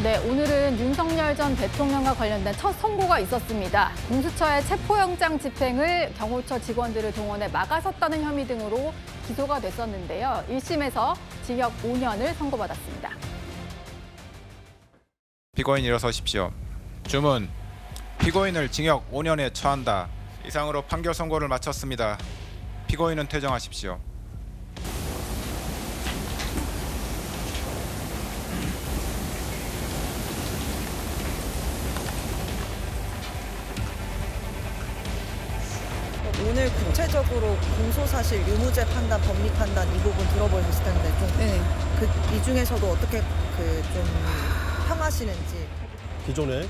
네, 오늘은 윤석열 전 대통령과 관련된 첫 선고가 있었습니다. 공수처의 체포영장 집행을 경호처 직원들을 동원해 막아섰다는 혐의 등으로 기소가 됐었는데요. 1심에서 징역 5년을 선고받았습니다. 피고인 일어서십시오. 주문. 피고인을 징역 5년에 처한다. 이상으로 판결 선고를 마쳤습니다. 피고인은 퇴정하십시오. 오늘 구체적으로 공소사실, 유무죄 판단, 법리 판단 이 부분 들어보셨을 텐데 좀 이 중에서도 어떻게 좀 평하시는지. 기존에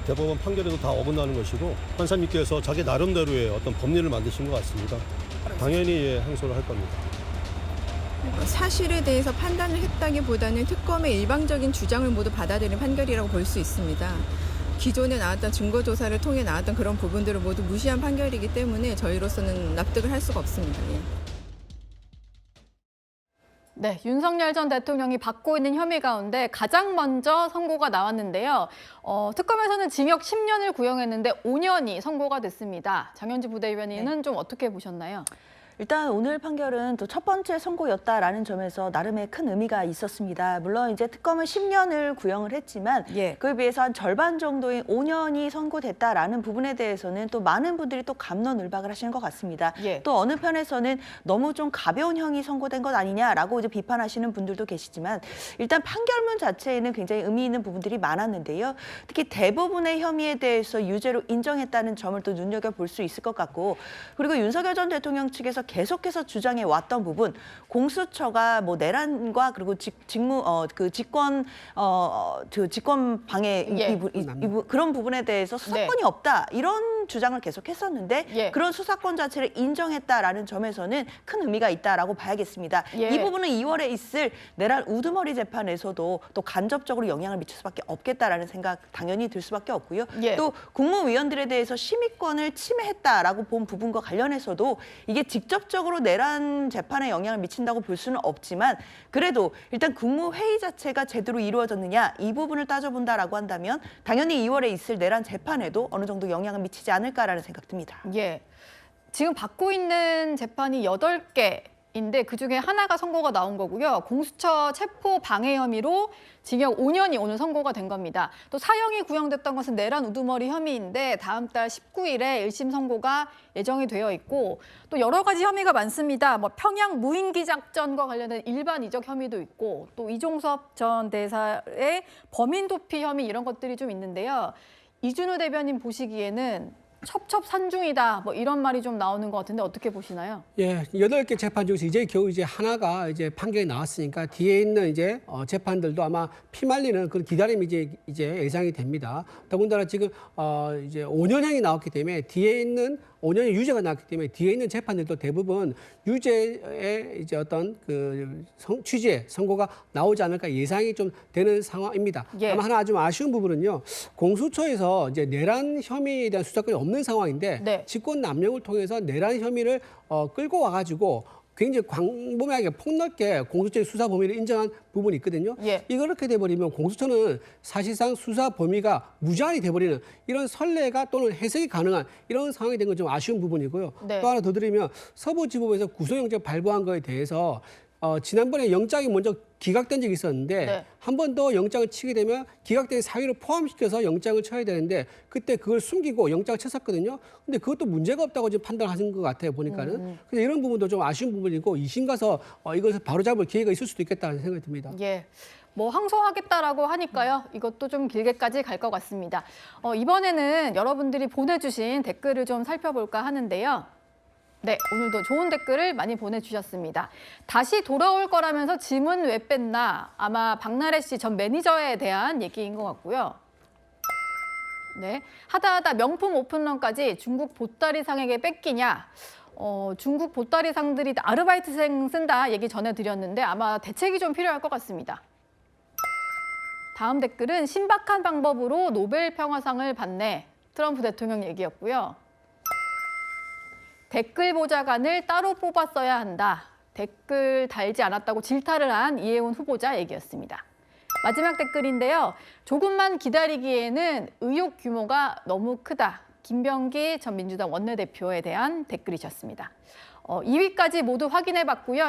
대법원 판결에도 다 어긋나는 것이고 판사님께서 자기 나름대로의 어떤 법리를 만드신 것 같습니다. 당연히 항소를 할 겁니다. 사실에 대해서 판단을 했다기보다는 특검의 일방적인 주장을 모두 받아들인 판결이라고 볼 수 있습니다. 기존에 나왔던 증거조사를 통해 나왔던 그런 부분들을 모두 무시한 판결이기 때문에 저희로서는 납득을 할 수가 없습니다. 예. 네, 윤석열 전 대통령이 받고 있는 혐의 가운데 가장 먼저 선고가 나왔는데요. 특검에서는 징역 10년을 구형했는데 5년이 선고가 됐습니다. 장현주 부대변인은 좀 어떻게 보셨나요? 일단 오늘 판결은 또 첫 번째 선고였다라는 점에서 나름의 큰 의미가 있었습니다. 물론 이제 특검은 10년을 구형을 했지만 그에 비해서 한 절반 정도인 5년이 선고됐다라는 부분에 대해서는 또 많은 분들이 또 갑론을박을 하시는 것 같습니다. 또 어느 편에서는 너무 좀 가벼운 형이 선고된 것 아니냐라고 이제 비판하시는 분들도 계시지만 일단 판결문 자체에는 굉장히 의미 있는 부분들이 많았는데요. 특히 대부분의 혐의에 대해서 유죄로 인정했다는 점을 또 눈여겨볼 수 있을 것 같고, 그리고 윤석열 전 대통령 측에서 계속해서 주장해 왔던 부분, 공수처가 뭐 내란과 그리고 직권 방해 그런 부분에 대해서 수사권이 없다 이런 주장을 계속했었는데 그런 수사권 자체를 인정했다라는 점에서는 큰 의미가 있다라고 봐야겠습니다. 이 부분은 2월에 있을 내란 우두머리 재판에서도 또 간접적으로 영향을 미칠 수밖에 없겠다라는 생각 당연히 들 수밖에 없고요. 또 국무위원들에 대해서 심의권을 침해했다라고 본 부분과 관련해서도 이게 직접적으로 내란 재판에 영향을 미친다고 볼 수는 없지만 그래도 일단 국무회의 자체가 제대로 이루어졌느냐 이 부분을 따져본다라고 한다면 당연히 2월에 있을 내란 재판에도 어느 정도 영향을 미치지 않을까라는 생각 듭니다. 지금 받고 있는 재판이 8개인데 그중에 하나가 선고가 나온 거고요. 공수처 체포 방해 혐의로 징역 5년이 오늘 선고가 된 겁니다. 또 사형이 구형됐던 것은 내란 우두머리 혐의인데 다음 달 19일에 1심 선고가 예정이 되어 있고 또 여러 가지 혐의가 많습니다. 뭐 평양 무인기 작전과 관련된 일반 이적 혐의도 있고 또 이종섭 전 대사의 범인 도피 혐의 이런 것들이 좀 있는데요. 이준우 대변인 보시기에는 첩첩산중이다 뭐 이런 말이 좀 나오는 것 같은데 어떻게 보시나요? 8개 재판 중에서 이제 겨우 하나가 이제 판결이 나왔으니까 뒤에 있는 이제 재판들도 아마 피말리는 그런 기다림이 이제 예상이 됩니다. 더군다나 지금 이제 5년형이 나왔기 때문에 뒤에 있는 5년의 유죄가 나왔기 때문에 뒤에 있는 재판들도 대부분 유죄의 이제 어떤 그 취지의 선고가 나오지 않을까 예상이 좀 되는 상황입니다. 다만 하나 좀 아쉬운 부분은요. 공수처에서 이제 내란 혐의에 대한 수사권이 없는 상황인데 직권 남용을 통해서 내란 혐의를 끌고 와가지고 굉장히 광범위하게 폭넓게 공수처의 수사 범위를 인정한 부분이 있거든요. 이렇게 돼버리면 공수처는 사실상 수사 범위가 무제한이 돼버리는 이런 선례가 또는 해석이 가능한 이런 상황이 된 건 좀 아쉬운 부분이고요. 또 하나 더 드리면 서부지법에서 구속영장 발부한 거에 대해서 지난번에 영장이 먼저 기각된 적이 있었는데 한 번 더 영장을 치게 되면 기각된 사유를 포함시켜서 영장을 쳐야 되는데 그때 그걸 숨기고 영장을 쳤었거든요. 근데 그것도 문제가 없다고 지금 판단하신 것 같아요, 보니까는. 그래서 이런 부분도 좀 아쉬운 부분이고 2심 가서 이것을 바로잡을 기회가 있을 수도 있겠다는 생각이 듭니다. 뭐 항소하겠다라고 하니까요. 이것도 좀 길게까지 갈 것 같습니다. 이번에는 여러분들이 보내주신 댓글을 좀 살펴볼까 하는데요. 네, 오늘도 좋은 댓글을 많이 보내주셨습니다. 다시 돌아올 거라면서 짐은 왜 뺐나? 아마 박나래 씨 전 매니저에 대한 얘기인 것 같고요. 네, 하다 명품 오픈런까지 중국 보따리상에게 뺏기냐? 중국 보따리상들이 아르바이트생 쓴다 얘기 전해드렸는데 아마 대책이 좀 필요할 것 같습니다. 다음 댓글은 신박한 방법으로 노벨 평화상을 받네. 트럼프 대통령 얘기였고요. 댓글 보좌관을 따로 뽑았어야 한다. 댓글 달지 않았다고 질타를 한 이혜훈 후보자 얘기였습니다. 마지막 댓글인데요. 조금만 기다리기에는 의혹 규모가 너무 크다. 김병기 전 민주당 원내대표에 대한 댓글이셨습니다. 2위까지 모두 확인해 봤고요.